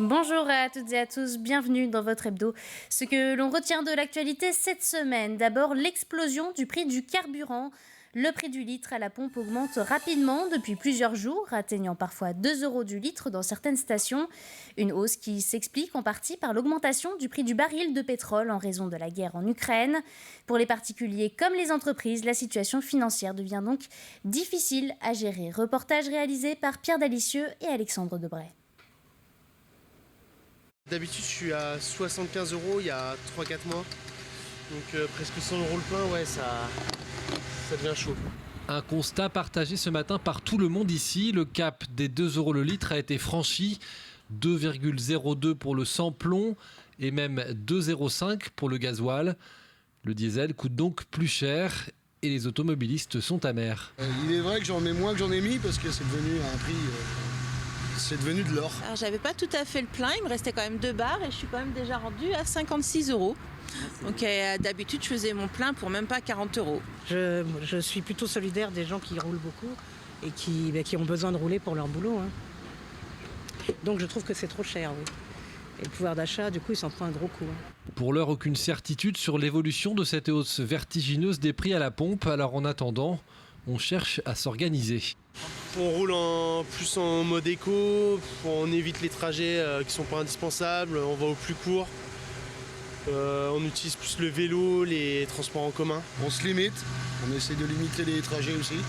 Bonjour à toutes et à tous, bienvenue dans votre hebdo. Ce que l'on retient de l'actualité cette semaine, d'abord l'explosion du prix du carburant. Le prix du litre à la pompe augmente rapidement depuis plusieurs jours, atteignant parfois 2 euros du litre dans certaines stations. Une hausse qui s'explique en partie par l'augmentation du prix du baril de pétrole en raison de la guerre en Ukraine. Pour les particuliers comme les entreprises, la situation financière devient donc difficile à gérer. Reportage réalisé par Pierre Dalicieux et Alexandre Debray. D'habitude, je suis à 75 euros il y a 3-4 mois. Donc presque 100 euros le plein, ouais, ça devient chaud. Un constat partagé ce matin par tout le monde ici. Le cap des 2 euros le litre a été franchi. 2,02 pour le sans-plomb et même 2,05 pour le gasoil. Le diesel coûte donc plus cher et les automobilistes sont amers. Il est vrai que j'en mets moins que j'en ai mis parce que c'est devenu un prix... C'est devenu de l'or. Alors j'avais pas tout à fait le plein, il me restait quand même 2 barres et je suis quand même déjà rendue à 56 euros. Donc d'habitude je faisais mon plein pour même pas 40 euros. Je suis plutôt solidaire des gens qui roulent beaucoup et qui ont besoin de rouler pour leur boulot. Donc je trouve que c'est trop cher, oui. Et le pouvoir d'achat, du coup, il s'en prend un gros coup. Pour l'heure, aucune certitude sur l'évolution de cette hausse vertigineuse des prix à la pompe. Alors en attendant, on cherche à s'organiser. On roule plus en mode éco, on évite les trajets qui ne sont pas indispensables, on va au plus court. On utilise plus le vélo, les transports en commun. On se limite, on essaie de limiter les trajets aussi. Donc,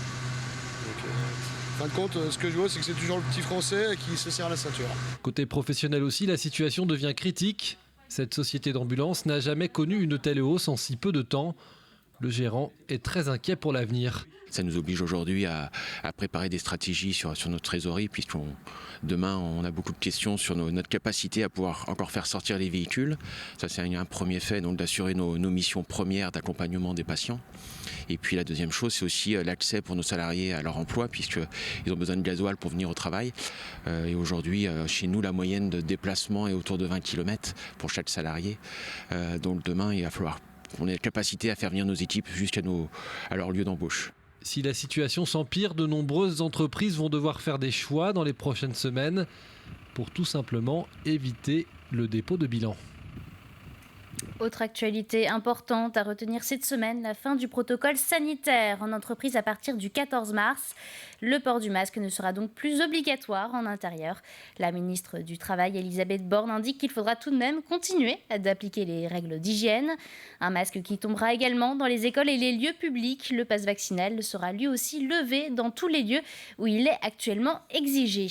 en fin de compte, ce que je vois, c'est que c'est toujours le petit français qui se serre la ceinture. Côté professionnel aussi, la situation devient critique. Cette société d'ambulance n'a jamais connu une telle hausse en si peu de temps. Le gérant est très inquiet pour l'avenir. Ça nous oblige aujourd'hui à préparer des stratégies sur notre trésorerie, puisque demain on a beaucoup de questions sur notre capacité à pouvoir encore faire sortir les véhicules. Ça c'est un premier fait, donc d'assurer nos missions premières d'accompagnement des patients. Et puis la deuxième chose, c'est aussi l'accès pour nos salariés à leur emploi, puisqu'ils ont besoin de gasoil pour venir au travail. Et aujourd'hui, chez nous, la moyenne de déplacement est autour de 20 km pour chaque salarié. Donc demain, il va falloir qu'on ait la capacité à faire venir nos équipes jusqu'à leur lieu d'embauche. Si la situation s'empire, de nombreuses entreprises vont devoir faire des choix dans les prochaines semaines pour tout simplement éviter le dépôt de bilan. Autre actualité importante à retenir cette semaine, la fin du protocole sanitaire en entreprise à partir du 14 mars. Le port du masque ne sera donc plus obligatoire en intérieur. La ministre du Travail, Elisabeth Borne, indique qu'il faudra tout de même continuer d'appliquer les règles d'hygiène. Un masque qui tombera également dans les écoles et les lieux publics. Le pass vaccinal sera lui aussi levé dans tous les lieux où il est actuellement exigé.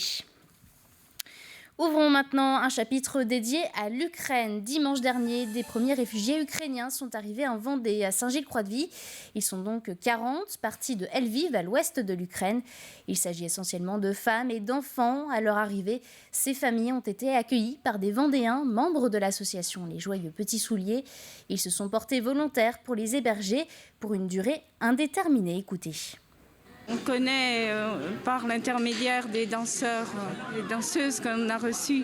Ouvrons maintenant un chapitre dédié à l'Ukraine. Dimanche dernier, des premiers réfugiés ukrainiens sont arrivés en Vendée, à Saint-Gilles-Croix-de-Vie. Ils sont donc 40, partis de Lviv, à l'ouest de l'Ukraine. Il s'agit essentiellement de femmes et d'enfants. À leur arrivée, ces familles ont été accueillies par des Vendéens, membres de l'association Les Joyeux Petits Souliers. Ils se sont portés volontaires pour les héberger pour une durée indéterminée. Écoutez. On connaît par l'intermédiaire des danseurs et danseuses qu'on a reçus.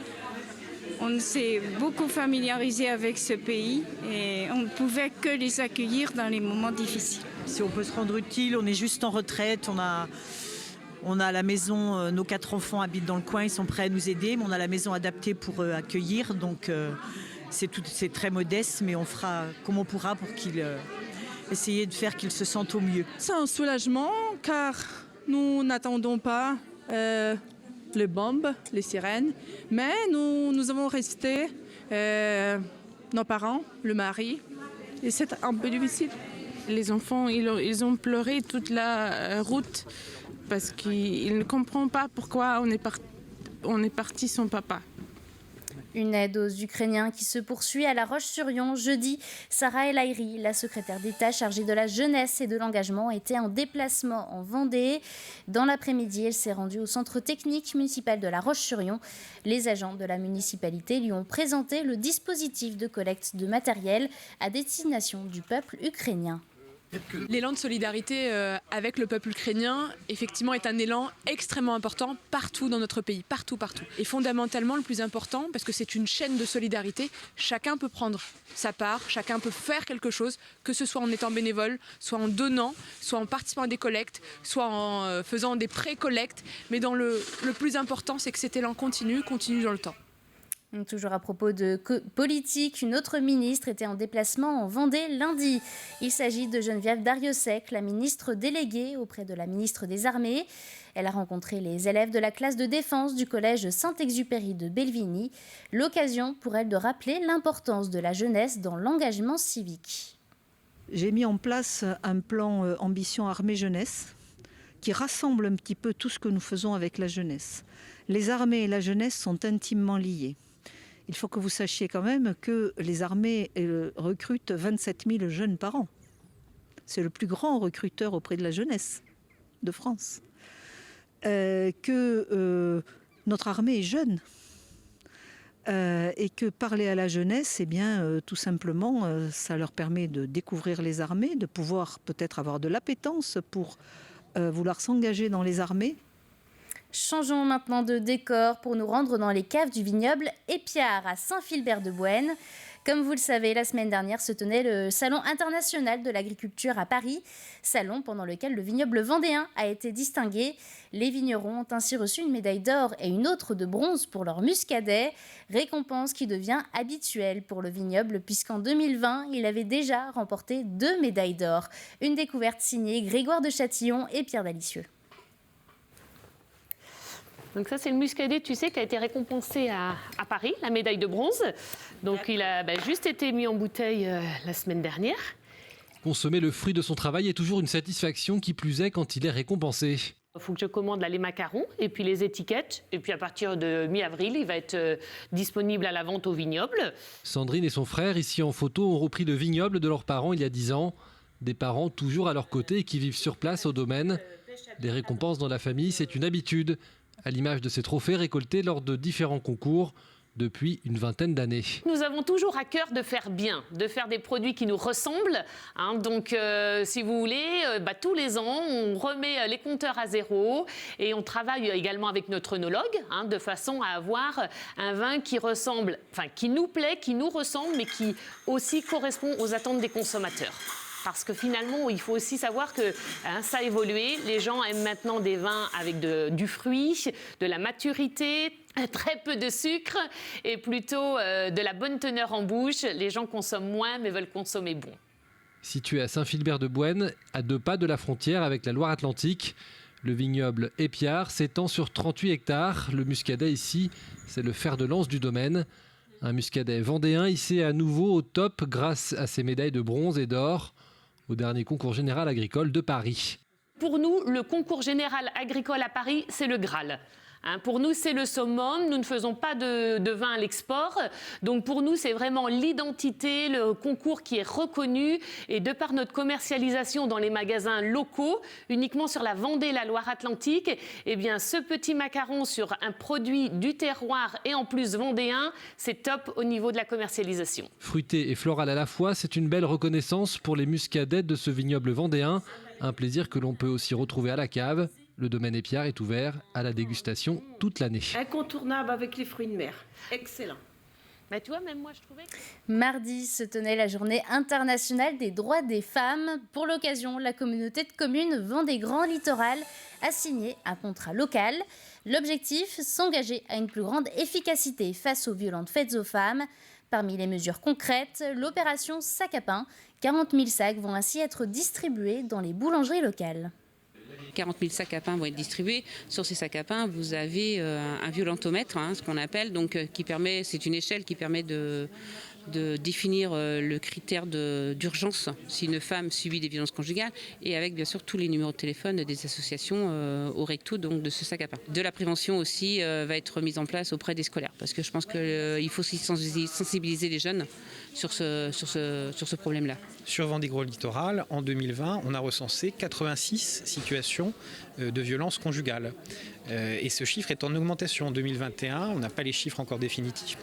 On s'est beaucoup familiarisé avec ce pays et on ne pouvait que les accueillir dans les moments difficiles. Si on peut se rendre utile, on est juste en retraite, on a la maison, nos 4 enfants habitent dans le coin, ils sont prêts à nous aider, mais on a la maison adaptée pour accueillir, donc c'est très modeste, mais on fera comme on pourra pour qu'ils... essayer de faire qu'ils se sentent au mieux. C'est un soulagement car nous n'attendons pas les bombes, les sirènes, mais nous avons resté nos parents, le mari, et c'est un peu difficile. Les enfants, ils ont pleuré toute la route parce qu'ils ne comprennent pas pourquoi on est parti sans papa. Une aide aux Ukrainiens qui se poursuit à La Roche-sur-Yon. Jeudi, Sarah El Haïry, la secrétaire d'État chargée de la jeunesse et de l'engagement, était en déplacement en Vendée. Dans l'après-midi, elle s'est rendue au centre technique municipal de La Roche-sur-Yon. Les agents de la municipalité lui ont présenté le dispositif de collecte de matériel à destination du peuple ukrainien. L'élan de solidarité avec le peuple ukrainien, effectivement, est un élan extrêmement important partout dans notre pays, partout. Et fondamentalement, le plus important, parce que c'est une chaîne de solidarité, chacun peut prendre sa part, chacun peut faire quelque chose, que ce soit en étant bénévole, soit en donnant, soit en participant à des collectes, soit en faisant des pré-collectes. Mais le plus important, c'est que cet élan continue dans le temps. Toujours à propos de politique, une autre ministre était en déplacement en Vendée lundi. Il s'agit de Geneviève Darrieussecq, la ministre déléguée auprès de la ministre des Armées. Elle a rencontré les élèves de la classe de défense du collège Saint-Exupéry de Bellevigny. L'occasion pour elle de rappeler l'importance de la jeunesse dans l'engagement civique. J'ai mis en place un plan Ambition Armée Jeunesse qui rassemble un petit peu tout ce que nous faisons avec la jeunesse. Les armées et la jeunesse sont intimement liées. Il faut que vous sachiez quand même que les armées recrutent 27 000 jeunes par an. C'est le plus grand recruteur auprès de la jeunesse de France. Notre armée est jeune. Et que parler à la jeunesse, tout simplement, ça leur permet de découvrir les armées, de pouvoir peut-être avoir de l'appétence pour vouloir s'engager dans les armées. Changeons maintenant de décor pour nous rendre dans les caves du vignoble Épiard à Saint-Philbert-de-Bouenne. Comme vous le savez, la semaine dernière se tenait le Salon international de l'agriculture à Paris, salon pendant lequel le vignoble vendéen a été distingué. Les vignerons ont ainsi reçu une médaille d'or et une autre de bronze pour leur muscadet, récompense qui devient habituelle pour le vignoble puisqu'en 2020, il avait déjà remporté 2 médailles d'or. Une découverte signée Grégoire de Châtillon et Pierre Dalicieux. Donc ça, c'est le muscadet, tu sais, qui a été récompensé à Paris, la médaille de bronze. Donc il a juste été mis en bouteille la semaine dernière. Consommer le fruit de son travail est toujours une satisfaction, qui plus est quand il est récompensé. Il faut que je commande là, les macarons et puis les étiquettes. Et puis à partir de mi-avril, il va être disponible à la vente au vignoble. Sandrine et son frère, ici en photo, ont repris le vignoble de leurs parents il y a 10 ans. Des parents toujours à leur côté et qui vivent sur place au domaine. Les récompenses dans la famille, c'est une habitude, à l'image de ces trophées récoltés lors de différents concours depuis une vingtaine d'années. Nous avons toujours à cœur de faire bien, de faire des produits qui nous ressemblent. Donc, si vous voulez, tous les ans, on remet les compteurs à zéro et on travaille également avec notre œnologue de façon à avoir un vin qui ressemble, qui nous plaît, qui nous ressemble, mais qui aussi correspond aux attentes des consommateurs. Parce que finalement, il faut aussi savoir que ça a évolué. Les gens aiment maintenant des vins avec du fruit, de la maturité, très peu de sucre et plutôt de la bonne teneur en bouche. Les gens consomment moins mais veulent consommer bon. Situé à Saint-Philbert-de-Bouenne, à 2 pas de la frontière avec la Loire-Atlantique, le vignoble Épiard s'étend sur 38 hectares. Le muscadet ici, c'est le fer de lance du domaine. Un muscadet vendéen hissé à nouveau au top grâce à ses médailles de bronze et d'or au dernier concours général agricole de Paris. Pour nous, le concours général agricole à Paris, c'est le Graal. Pour nous, c'est le summum. Nous ne faisons pas de vin à l'export. Donc pour nous, c'est vraiment l'identité, le concours qui est reconnu. Et de par notre commercialisation dans les magasins locaux, uniquement sur la Vendée et la Loire-Atlantique, ce petit macaron sur un produit du terroir et en plus vendéen, c'est top au niveau de la commercialisation. Fruité et floral à la fois, c'est une belle reconnaissance pour les muscadets de ce vignoble vendéen. Un plaisir que l'on peut aussi retrouver à la cave. Le domaine Épiard est ouvert à la dégustation toute l'année. Incontournable avec les fruits de mer. Excellent. Tu vois, même moi, je trouvais que... Mardi se tenait la journée internationale des droits des femmes. Pour l'occasion, la communauté de communes Vendée Grand Littoral a signé un contrat local. L'objectif, s'engager à une plus grande efficacité face aux violentes faites aux femmes. Parmi les mesures concrètes, l'opération Sac à pain. 40 000 sacs vont ainsi être distribués dans les boulangeries locales. 40 000 sacs à pain vont être distribués. Sur ces sacs à pain, vous avez un violentomètre, ce qu'on appelle, qui permet, c'est une échelle qui permet de définir le critère d'urgence si une femme subit des violences conjugales, et avec bien sûr tous les numéros de téléphone des associations au recto de ce sac à pain. De la prévention aussi va être mise en place auprès des scolaires, parce que je pense qu'il faut aussi sensibiliser les jeunes sur ce problème-là. Sur Vendée Grand Littoral, en 2020, on a recensé 86 situations de violences conjugales. Et ce chiffre est en augmentation. En 2021, on n'a pas les chiffres encore définitifs.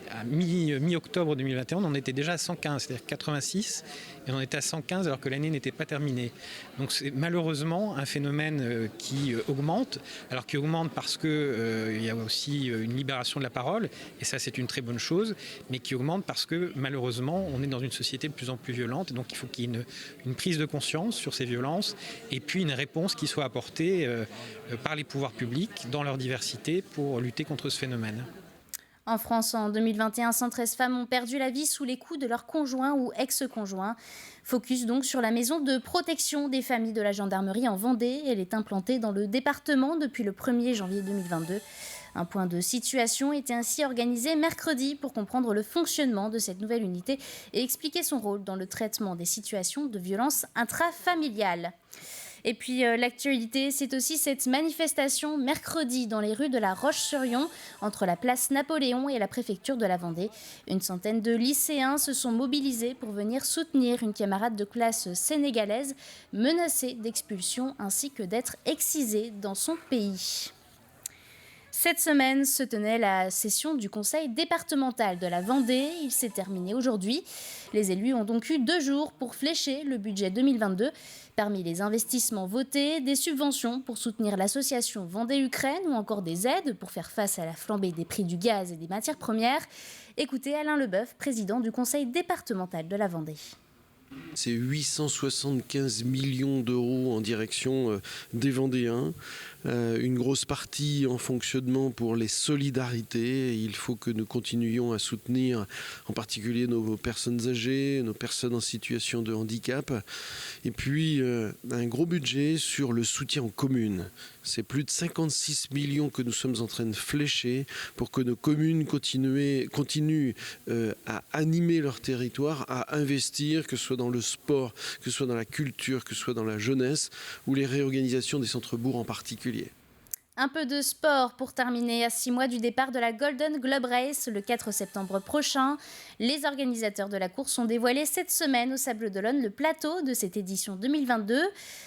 À mi-octobre 2021, on en était déjà à 115, c'est-à-dire 86, et on était à 115 alors que l'année n'était pas terminée. Donc c'est malheureusement un phénomène qui augmente, alors qui augmente parce qu'il y a aussi une libération de la parole, et ça c'est une très bonne chose, mais qui augmente parce que malheureusement on est dans une société de plus en plus violente, et donc il faut qu'il y ait une prise de conscience sur ces violences, et puis une réponse qui soit apportée par les pouvoirs publics dans leur diversité pour lutter contre ce phénomène. En France, en 2021, 113 femmes ont perdu la vie sous les coups de leur conjoint ou ex-conjoint. Focus donc sur la maison de protection des familles de la gendarmerie en Vendée. Elle est implantée dans le département depuis le 1er janvier 2022. Un point de situation était ainsi organisé mercredi pour comprendre le fonctionnement de cette nouvelle unité et expliquer son rôle dans le traitement des situations de violence intrafamiliales. Et puis l'actualité, c'est aussi cette manifestation mercredi dans les rues de la Roche-sur-Yon, entre la place Napoléon et la préfecture de la Vendée. Une centaine de lycéens se sont mobilisés pour venir soutenir une camarade de classe sénégalaise menacée d'expulsion ainsi que d'être excisée dans son pays. Cette semaine se tenait la session du conseil départemental de la Vendée. Il s'est terminé aujourd'hui. Les élus ont donc eu 2 jours pour flécher le budget 2022. Parmi les investissements votés, des subventions pour soutenir l'association Vendée-Ukraine ou encore des aides pour faire face à la flambée des prix du gaz et des matières premières. Écoutez Alain Leboeuf, président du conseil départemental de la Vendée. C'est 875 millions d'euros en direction des Vendéens, une grosse partie en fonctionnement pour les solidarités. Il faut que nous continuions à soutenir en particulier nos personnes âgées, nos personnes en situation de handicap. Et puis un gros budget sur le soutien aux communes. C'est plus de 56 millions que nous sommes en train de flécher pour que nos communes continuent à animer leur territoire, à investir, que ce soit dans le sport, que ce soit dans la culture, que ce soit dans la jeunesse ou les réorganisations des centres-bourgs en particulier. Un peu de sport pour terminer. À 6 mois du départ de la Golden Globe Race, le 4 septembre prochain, les organisateurs de la course ont dévoilé cette semaine au Sables d'Olonne le plateau de cette édition 2022.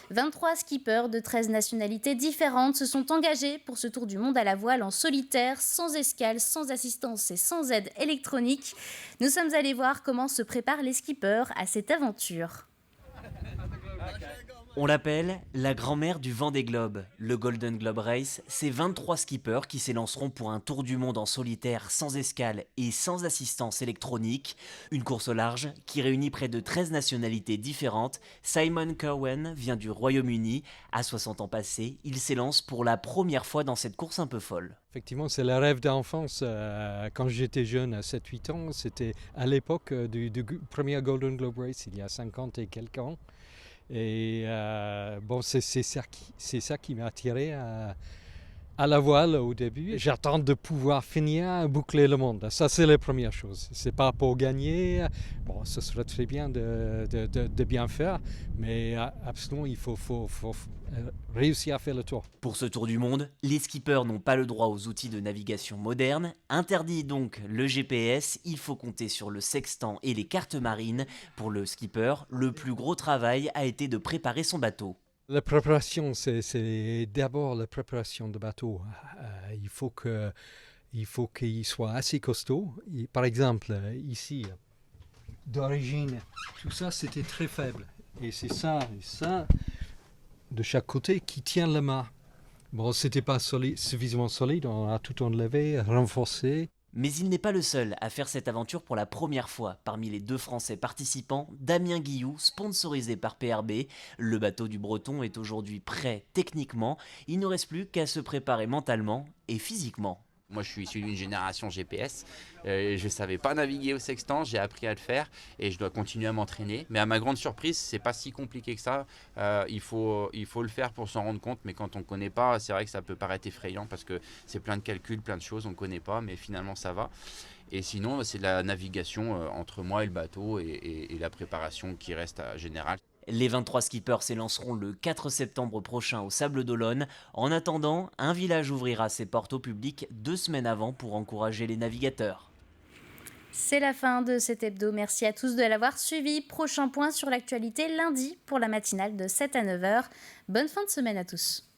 23 skippers de 13 nationalités différentes se sont engagés pour ce tour du monde à la voile en solitaire, sans escale, sans assistance et sans aide électronique. Nous sommes allés voir comment se préparent les skippers à cette aventure. On l'appelle la grand-mère du Vendée Globe. Le Golden Globe Race, c'est 23 skippers qui s'élanceront pour un tour du monde en solitaire sans escale et sans assistance électronique. Une course au large qui réunit près de 13 nationalités différentes. Simon Cowen vient du Royaume-Uni. À 60 ans passés, il s'élance pour la première fois dans cette course un peu folle. Effectivement, c'est le rêve d'enfance. Quand j'étais jeune, à 7-8 ans, c'était à l'époque du premier Golden Globe Race, il y a 50 et quelques ans. Et c'est ça qui m'a attiré à la voile au début. J'attends de pouvoir finir, boucler le monde. Ça, c'est la première chose. C'est pas pour gagner. Bon, ce serait très bien de bien faire, mais absolument, il faut réussir à faire le tour. Pour ce tour du monde, les skippers n'ont pas le droit aux outils de navigation modernes. Interdit donc le GPS, il faut compter sur le sextant et les cartes marines. Pour le skipper, le plus gros travail a été de préparer son bateau. La préparation, c'est d'abord la préparation de bateau. Il faut qu'il soit assez costaud. Par exemple, ici, d'origine, tout ça, c'était très faible. Et c'est ça et ça, de chaque côté, qui tient le mât. Bon, c'était pas suffisamment solide, on a tout enlevé, renforcé. Mais il n'est pas le seul à faire cette aventure pour la première fois. Parmi les 2 Français participants, Damien Guilloux, sponsorisé par PRB. Le bateau du Breton est aujourd'hui prêt techniquement. Il ne reste plus qu'à se préparer mentalement et physiquement. Moi, je suis issu d'une génération GPS. Je ne savais pas naviguer au sextant, j'ai appris à le faire et je dois continuer à m'entraîner. Mais à ma grande surprise, c'est pas si compliqué que ça. Il faut le faire pour s'en rendre compte. Mais quand on ne connaît pas, c'est vrai que ça peut paraître effrayant parce que c'est plein de calculs, plein de choses, on ne connaît pas, mais finalement ça va. Et sinon, c'est la navigation entre moi et le bateau et la préparation qui reste générale. Les 23 skippers s'élanceront le 4 septembre prochain au Sables d'Olonne. En attendant, un village ouvrira ses portes au public 2 semaines avant pour encourager les navigateurs. C'est la fin de cet hebdo. Merci à tous de l'avoir suivi. Prochain point sur l'actualité lundi pour la matinale de 7 à 9h. Bonne fin de semaine à tous.